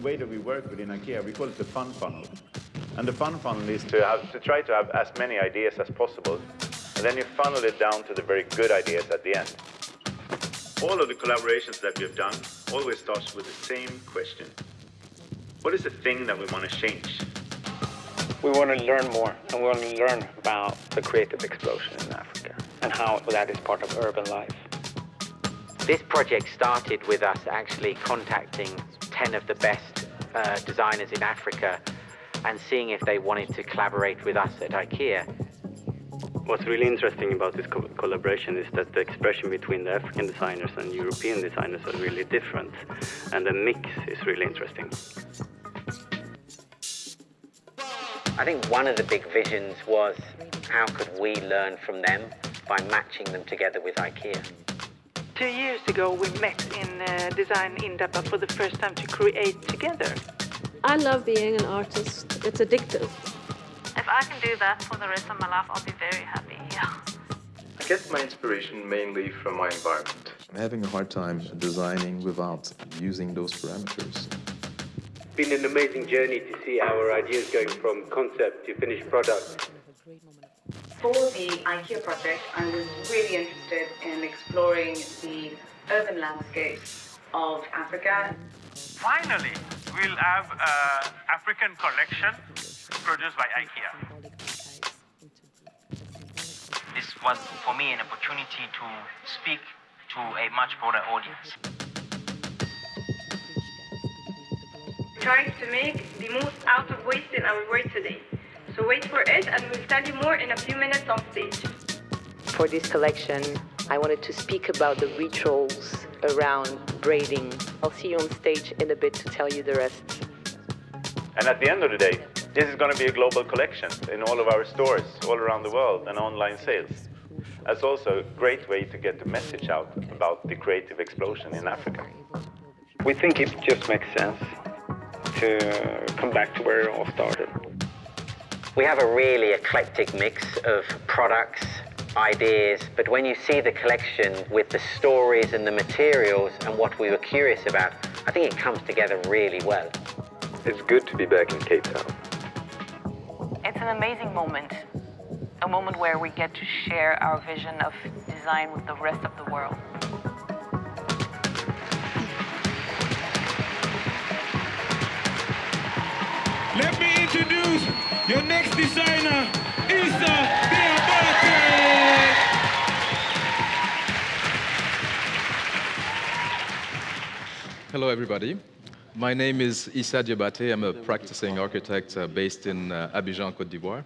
way that we work within IKEA, we call it the fun funnel. And the fun funnel is to try to have as many ideas as possible, and then you funnel it down to the very good ideas at the end. All of the collaborations that we've done always starts with the same question. What is the thing that we want to change? We want to learn more, and we want to learn about the creative explosion in Africa and how that is part of urban life. This project started with us actually contacting 10 of the best designers in Africa and seeing if they wanted to collaborate with us at IKEA. What's really interesting about this collaboration is that the expression between the African designers and European designers are really different, and the mix is really interesting. I think one of the big visions was how could we learn from them by matching them together with IKEA. 2 years ago we met in Design Indaba for the first time to create together. I love being an artist. It's addictive. If I can do that for the rest of my life, I'll be very happy, yeah. I get my inspiration mainly from my environment. I'm having a hard time designing without using those parameters. It's been an amazing journey to see our ideas going from concept to finished product. For the IKEA project, I was really interested in exploring the urban landscape of Africa. Finally, we'll have an African collection produced by IKEA. This was, for me, an opportunity to speak to a much broader audience. Trying to make the most out of waste in our work today. So wait for it and we'll tell you more in a few minutes on stage. For this collection, I wanted to speak about the rituals around braiding. I'll see you on stage in a bit to tell you the rest. And at the end of the day, this is going to be a global collection in all of our stores all around the world and online sales. That's also a great way to get the message out about the creative explosion in Africa. We think it just makes sense to come back to where it all started. We have a really eclectic mix of products, ideas, but when you see the collection with the stories and the materials and what we were curious about, I think it comes together really well. It's good to be back in Cape Town. It's an amazing moment. A moment where we get to share our vision of design with the rest of the world. Let me introduce your next designer, Nadia Botti. Hello, everybody. My name is Nadia Botti. I'm a practicing architect based in Abidjan, Côte d'Ivoire.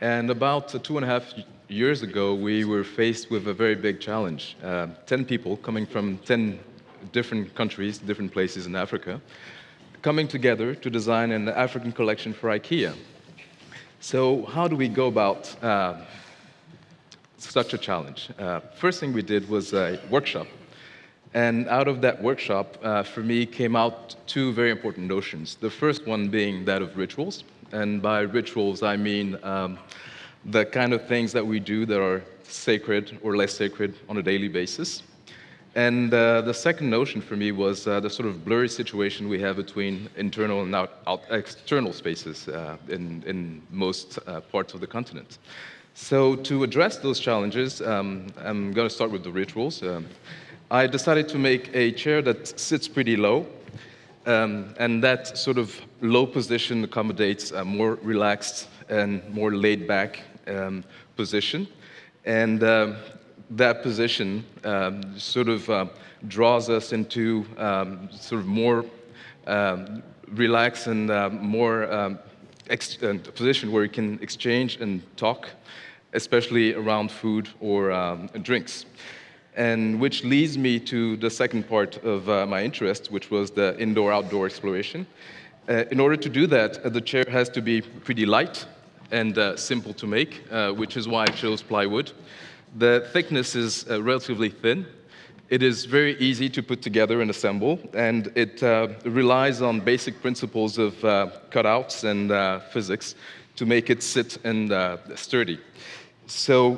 And about 2.5 years ago, we were faced with a very big challenge. 10 people coming from 10 different countries, different places in Africa, coming together to design an African collection for IKEA. So how do we go about such a challenge? First thing we did was a workshop. And out of that workshop, for me, came out two very important notions. The first one being that of rituals. And by rituals, I mean the kind of things that we do that are sacred or less sacred on a daily basis. And the second notion for me was the sort of blurry situation we have between internal and external spaces in most parts of the continent. So to address those challenges, I'm going to start with the rituals. I decided to make a chair that sits pretty low, and that sort of low position accommodates a more relaxed and more laid-back position. And that position sort of draws us into sort of more relaxed and more position where we can exchange and talk, especially around food or drinks. And which leads me to the second part of my interest, which was the indoor-outdoor exploration. In order to do that, the chair has to be pretty light and simple to make, which is why I chose plywood. The thickness is relatively thin. It is very easy to put together and assemble, and it relies on basic principles of cutouts and physics to make it sit and sturdy. So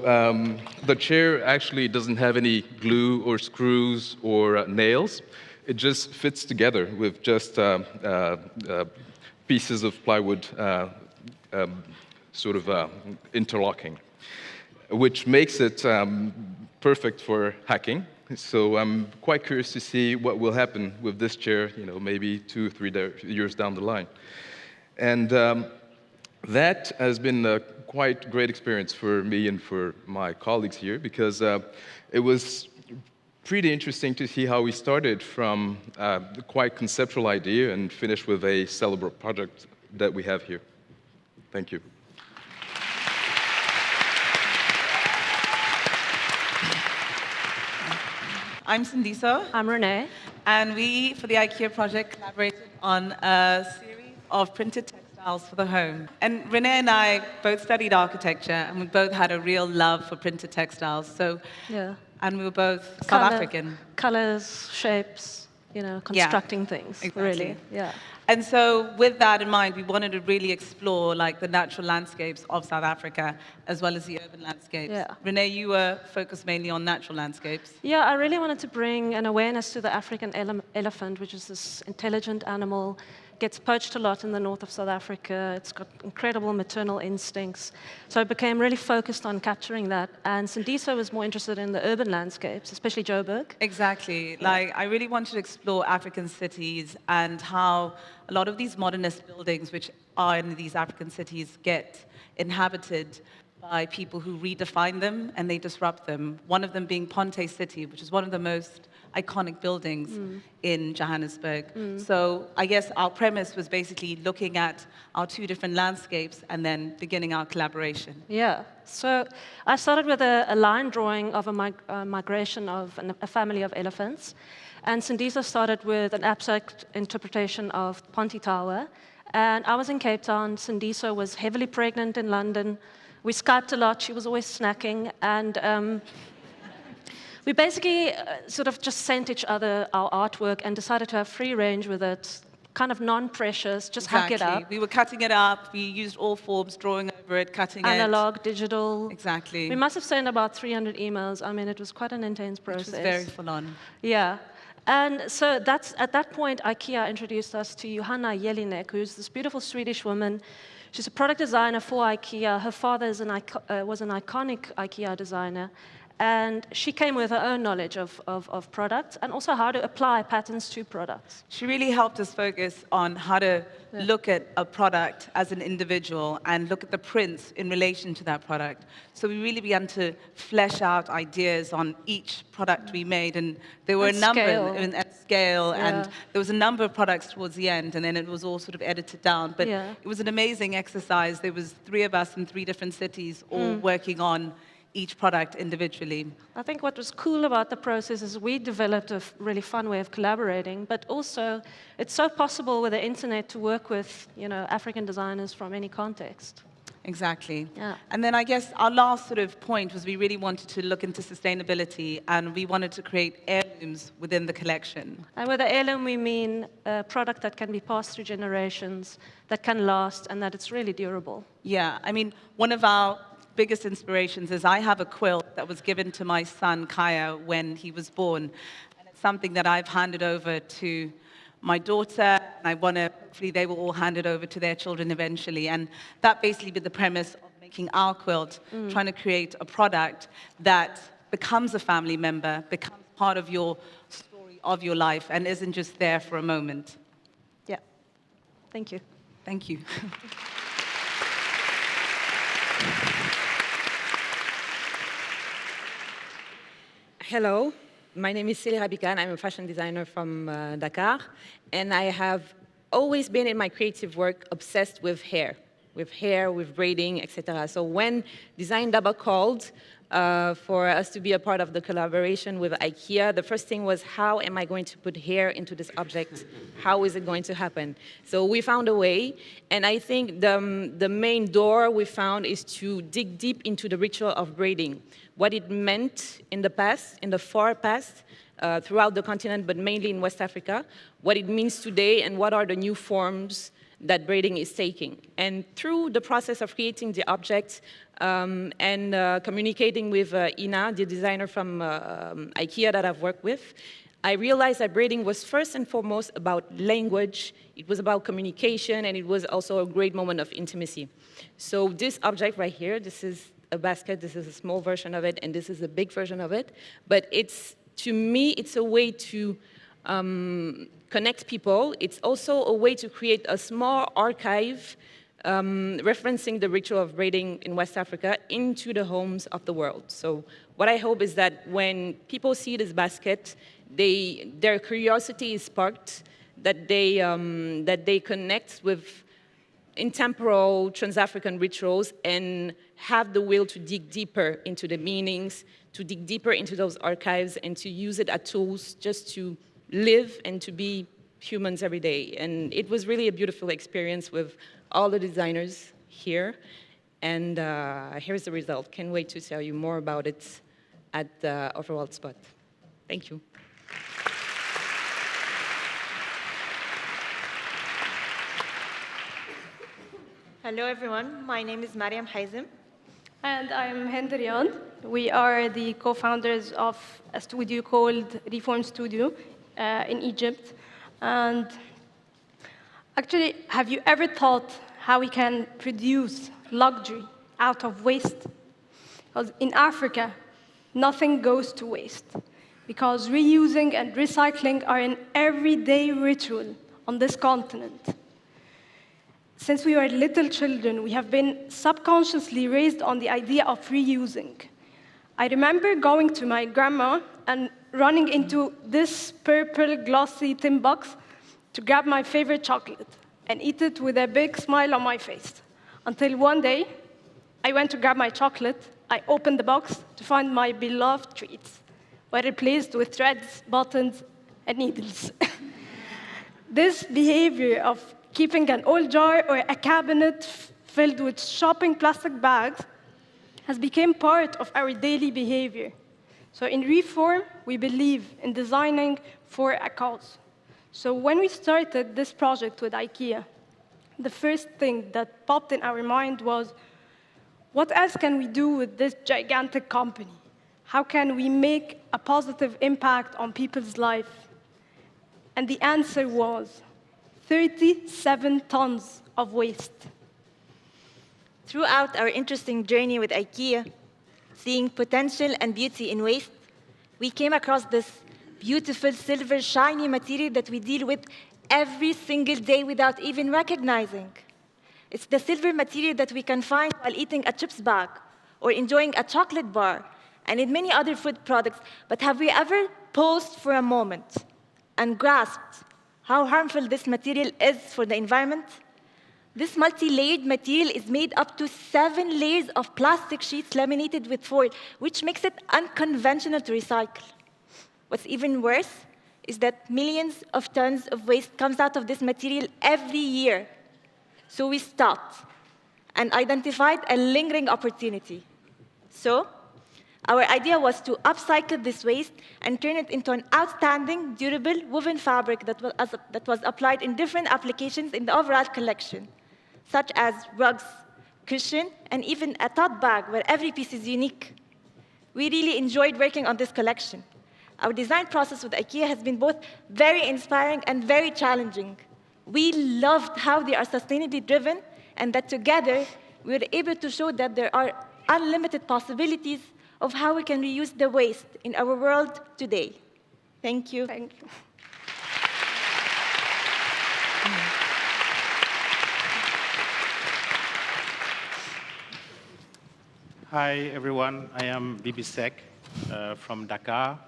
the chair actually doesn't have any glue or screws or nails. it just fits together with just pieces of plywood sort of interlocking, which makes it perfect for hacking. So I'm quite curious to see what will happen with this chair, maybe 2-3 years down the line. And that has been a quite great experience for me and for my colleagues here, because it was pretty interesting to see how we started from a quite conceptual idea and finished with a sellable project that we have here. Thank you. I'm Sindiso. I'm Renee. And we, for the IKEA project, collaborated on a series of printed textiles for the home. And Renee and I both studied architecture, and we both had a real love for printed textiles. So, yeah. And we were both South African. Colors, shapes, constructing things, exactly. Really. Yeah. And so with that in mind, we wanted to really explore the natural landscapes of South Africa, as well as the urban landscapes. Yeah. Renee, you were focused mainly on natural landscapes. Yeah, I really wanted to bring an awareness to the African elephant, which is this intelligent animal. Gets poached a lot in the north of South Africa. It's got incredible maternal instincts. So I became really focused on capturing that. And Sindiso was more interested in the urban landscapes, especially Joburg. Exactly. I really wanted to explore African cities and how a lot of these modernist buildings, which are in these African cities, get inhabited by people who redefine them and they disrupt them. One of them being Ponte City, which is one of the most iconic buildings in Johannesburg. So I guess our premise was basically looking at our two different landscapes and then beginning our collaboration. Yeah. So I started with a line drawing of a migration of a family of elephants. And Sindiso started with an abstract interpretation of Ponte Tower. And I was in Cape Town. Sindiso was heavily pregnant in London. We Skyped a lot. She was always snacking. And we basically sort of just sent each other our artwork and decided to have free range with it, kind of non-precious, just hack it up. We were cutting it up. We used all forms, drawing over it, cutting Analog, digital. Exactly. We must have sent about 300 emails. I mean, it was quite an intense process. It was very full on. Yeah. And so at that point, IKEA introduced us to Johanna Jelinek, who's this beautiful Swedish woman. She's a product designer for IKEA. Her father was an iconic IKEA designer. And she came with her own knowledge of products and also how to apply patterns to products. She really helped us focus on how to look at a product as an individual and look at the prints in relation to that product. So we really began to flesh out ideas on each product we made. And there were a number at scale. Yeah. And there was a number of products towards the end. And then it was all sort of edited down. But it was an amazing exercise. There was 3 of us in 3 different cities all working on each product individually. I think what was cool about the process is we developed a really fun way of collaborating, but also it's so possible with the internet to work with, African designers from any context. Exactly. Yeah. And then I guess our last sort of point was we really wanted to look into sustainability and we wanted to create heirlooms within the collection. And with the heirloom, we mean a product that can be passed through generations, that can last, and that it's really durable. Yeah. I mean, one of our biggest inspirations is I have a quilt that was given to my son Kaya when he was born, and it's something that I've handed over to my daughter, and I want to, hopefully they will all hand it over to their children eventually. And that basically be the premise of making our quilt, trying to create a product that becomes a family member, becomes part of your story of your life, and isn't just there for a moment. Yeah. Thank you. Thank you. Hello, my name is Célie Rabican. I'm a fashion designer from Dakar, and I have always been in my creative work obsessed with hair, with braiding, etc. So when Design Indaba called for us to be a part of the collaboration with IKEA, the first thing was, how am I going to put hair into this object? How is it going to happen? So we found a way, and I think the main door we found is to dig deep into the ritual of braiding, what it meant in the past, in the far past, throughout the continent, but mainly in West Africa, what it means today, and what are the new forms that braiding is taking. And through the process of creating the objects and communicating with Ina, the designer from IKEA that I've worked with, I realized that braiding was first and foremost about language, it was about communication, and it was also a great moment of intimacy. So this object right here, this is a basket, this is a small version of it, and this is a big version of it. But it's, to me, it's a way to connect people. It's also a way to create a small archive referencing the ritual of braiding in West Africa into the homes of the world. So what I hope is that when people see this basket, their curiosity is sparked, that they connect with intemporal trans-African rituals and have the will to dig deeper into the meanings, to dig deeper into those archives, and to use it as tools just to live and to be humans every day. And it was really a beautiful experience with all the designers here. And here's the result. Can't wait to tell you more about it at the Overall spot. Thank you. Hello everyone, my name is Mariam Haizem. And I'm Hind Riyad. We are the co-founders of a studio called Reform Studio in Egypt. And actually, have you ever thought how we can produce luxury out of waste? Because in Africa, nothing goes to waste. Because reusing and recycling are an everyday ritual on this continent. Since we were little children, we have been subconsciously raised on the idea of reusing. I remember going to my grandma and running into this purple glossy tin box to grab my favorite chocolate and eat it with a big smile on my face. Until one day, I went to grab my chocolate, I opened the box to find my beloved treats were replaced with threads, buttons, and needles. This behavior of keeping an old jar or a cabinet filled with shopping plastic bags has become part of our daily behavior. So in Reform, we believe in designing for a cause. So when we started this project with IKEA, the first thing that popped in our mind was, what else can we do with this gigantic company? How can we make a positive impact on people's life? And the answer was 37 tons of waste. Throughout our interesting journey with IKEA, seeing potential and beauty in waste, we came across this beautiful silver shiny material that we deal with every single day without even recognizing. It's the silver material that we can find while eating a chips bag or enjoying a chocolate bar and in many other food products. But have we ever paused for a moment and grasped how harmful this material is for the environment? This multi-layered material is made up to 7 layers of plastic sheets laminated with foil, which makes it unconventional to recycle. What's even worse is that millions of tons of waste comes out of this material every year. So we stopped and identified a lingering opportunity. So our idea was to upcycle this waste and turn it into an outstanding, durable woven fabric that was applied in different applications in the overall collection, such as rugs, cushion, and even a tote bag where every piece is unique. We really enjoyed working on this collection. Our design process with IKEA has been both very inspiring and very challenging. We loved how they are sustainably driven and that together we were able to show that there are unlimited possibilities of how we can reuse the waste in our world today. Thank you. Thank you. Hi, everyone. I am Bibi Sek from Dakar.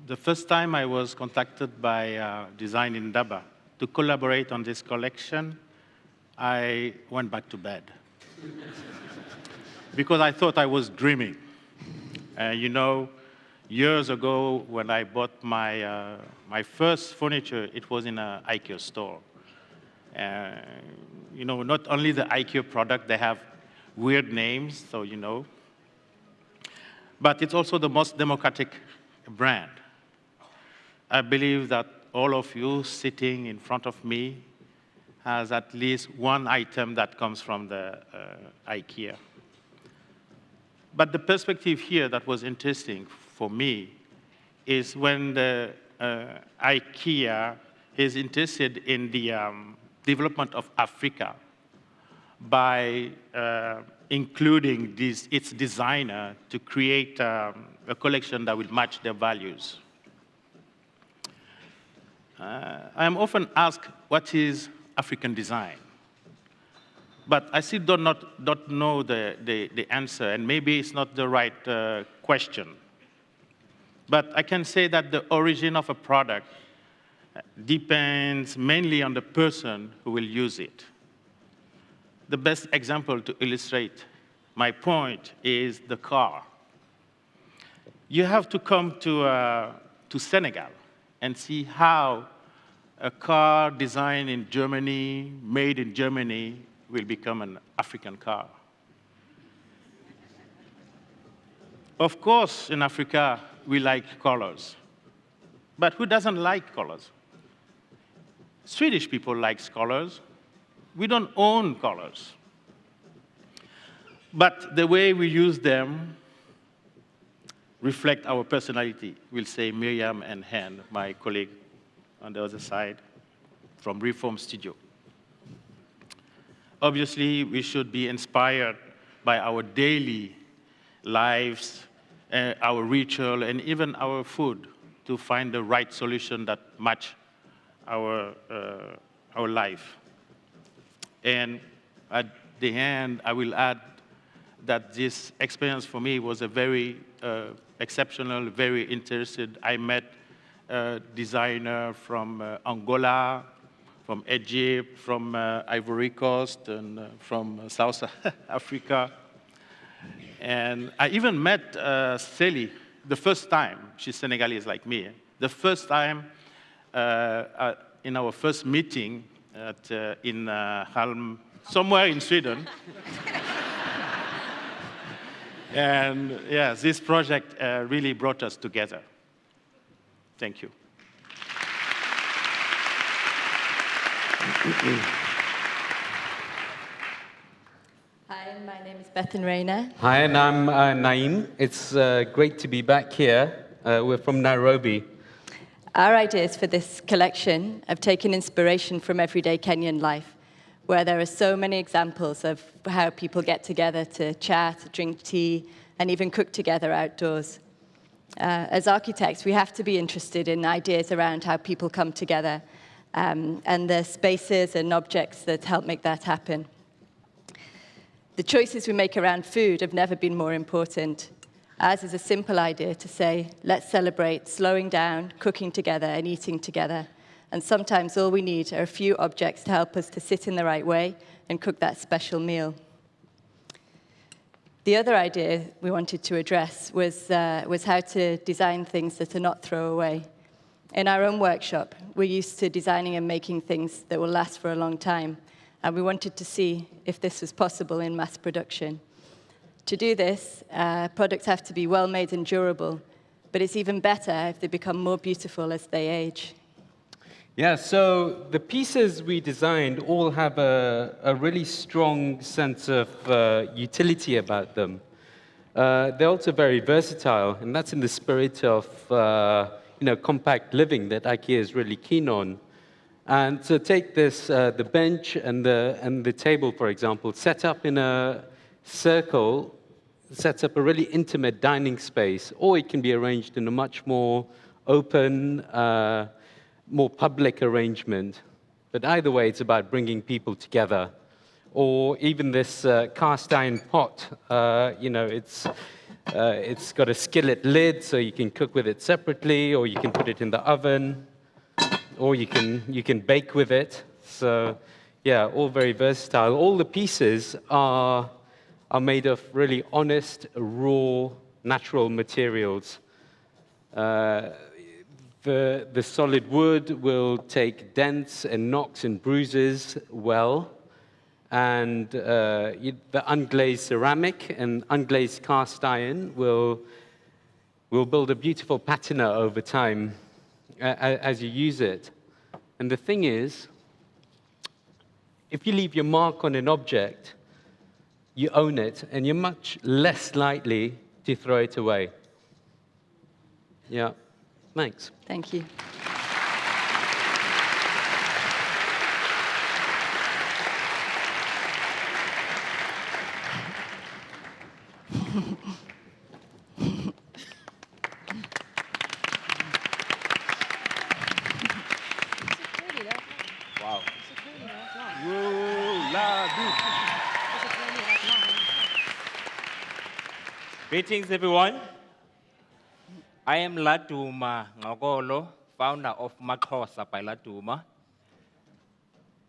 The first time I was contacted by Design Indaba to collaborate on this collection, I went back to bed. Because I thought I was dreaming. You know, years ago when I bought my first furniture, it was in an IKEA store. You know, not only the IKEA product, they have weird names, so you know. But it's also the most democratic brand. I believe that all of you sitting in front of me has at least one item that comes from the IKEA. But the perspective here that was interesting for me is when the IKEA is interested in the development of Africa by including its designer to create a collection that will match their values. I am often asked, what is African design? But I still don't know the answer, and maybe it's not the right question. But I can say that the origin of a product depends mainly on the person who will use it. The best example to illustrate my point is the car. You have to come to Senegal and see how a car designed in Germany, made in Germany, will become an African car. Of course, in Africa, we like colors. But who doesn't like colors? Swedish people like colors. We don't own colors. But the way we use them reflect our personality, will say Miriam and Hen, my colleague on the other side, from Reform Studio. Obviously, we should be inspired by our daily lives, our ritual, and even our food to find the right solution that match our life. And at the end, I will add that this experience for me was a very exceptional, very interested. I met a designer from Angola, from Egypt, from Ivory Coast, and from South Africa. And I even met Célie the first time. She's Senegalese like me. The first time in our first meeting in Halm, somewhere in Sweden. And yes, this project really brought us together. Thank you. Hi, my name is Bethan Rayner. Hi, and I'm Naeem. It's great to be back here. We're from Nairobi. Our ideas for this collection have taken inspiration from everyday Kenyan life, where there are so many examples of how people get together to chat, drink tea, and even cook together outdoors. As architects, we have to be interested in ideas around how people come together and the spaces and objects that help make that happen. The choices we make around food have never been more important. Ours is a simple idea to say, let's celebrate slowing down, cooking together, and eating together. And sometimes all we need are a few objects to help us to sit in the right way and cook that special meal. The other idea we wanted to address was how to design things that are not throwaway. In our own workshop, we're used to designing and making things that will last for a long time, and we wanted to see if this was possible in mass production. To do this, products have to be well-made and durable, but it's even better if they become more beautiful as they age. Yeah, so the pieces we designed all have a really strong sense of utility about them. They're also very versatile, and that's in the spirit of compact living that IKEA is really keen on. And so take this, the bench and the table, for example, set up in a circle, sets up a really intimate dining space, or it can be arranged in a much more open, more public arrangement. But either way, it's about bringing people together. Or even this cast iron pot, it's got a skillet lid, so you can cook with it separately, or you can put it in the oven, or you can bake with it. So yeah, all very versatile. All the pieces are made of really honest, raw, natural materials. The solid wood will take dents and knocks and bruises well, and the unglazed ceramic and unglazed cast iron will build a beautiful patina over time as you use it. And the thing is, if you leave your mark on an object, you own it, and you're much less likely to throw it away. Yeah. Thanks. Thank you. Wow. Greetings, everyone. I am Laduma Ngokolo, founder of Maxhosa by Laduma.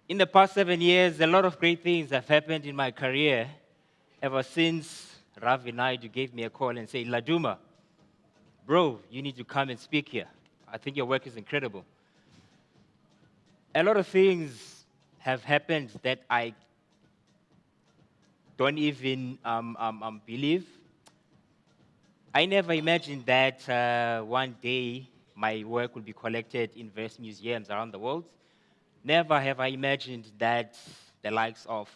In the past 7 years, a lot of great things have happened in my career ever since Ravi Naidu gave me a call and said, Laduma, bro, you need to come and speak here. I think your work is incredible. A lot of things have happened that I don't even believe. I never imagined that one day my work would be collected in various museums around the world. Never have I imagined that the likes of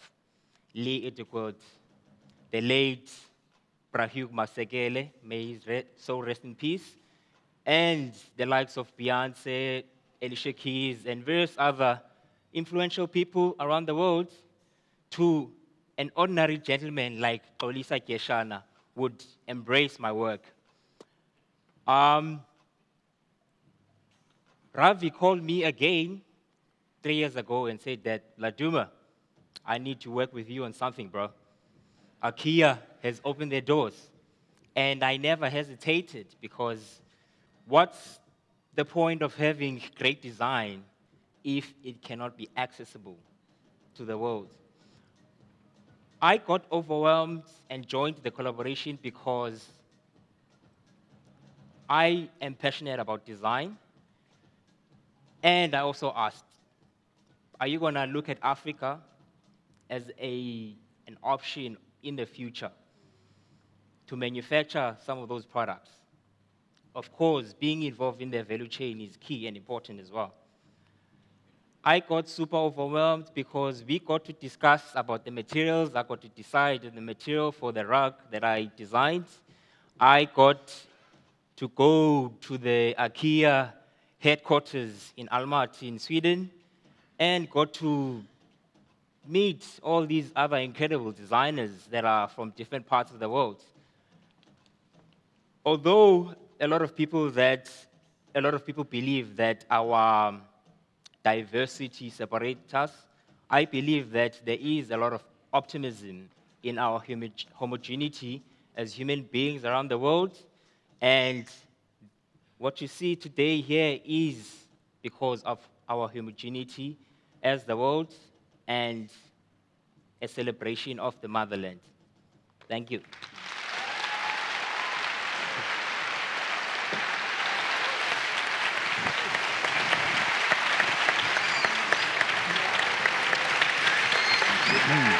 Lee Edekward, the late Brahug Masekele, may his soul rest in peace, and the likes of Beyonce, Alicia Keys, and various other influential people around the world, to an ordinary gentleman like Xolisa Keshana would embrace my work. Ravi called me again 3 years ago and said that, Laduma, I need to work with you on something, bro. IKEA has opened their doors. And I never hesitated, because what's the point of having great design if it cannot be accessible to the world? I got overwhelmed and joined the collaboration because I am passionate about design. And I also asked, are you going to look at Africa as an option in the future to manufacture some of those products? Of course, being involved in the value chain is key and important as well. I got super overwhelmed because we got to discuss about the materials. I got to decide on the material for the rug that I designed. I got to go to the IKEA headquarters in Almaty in Sweden and got to meet all these other incredible designers that are from different parts of the world. Although a lot of people believe that our diversity separates us, I believe that there is a lot of optimism in our homogeneity as human beings around the world. And what you see today here is because of our homogeneity as the world and a celebration of the motherland. Thank you. Mm.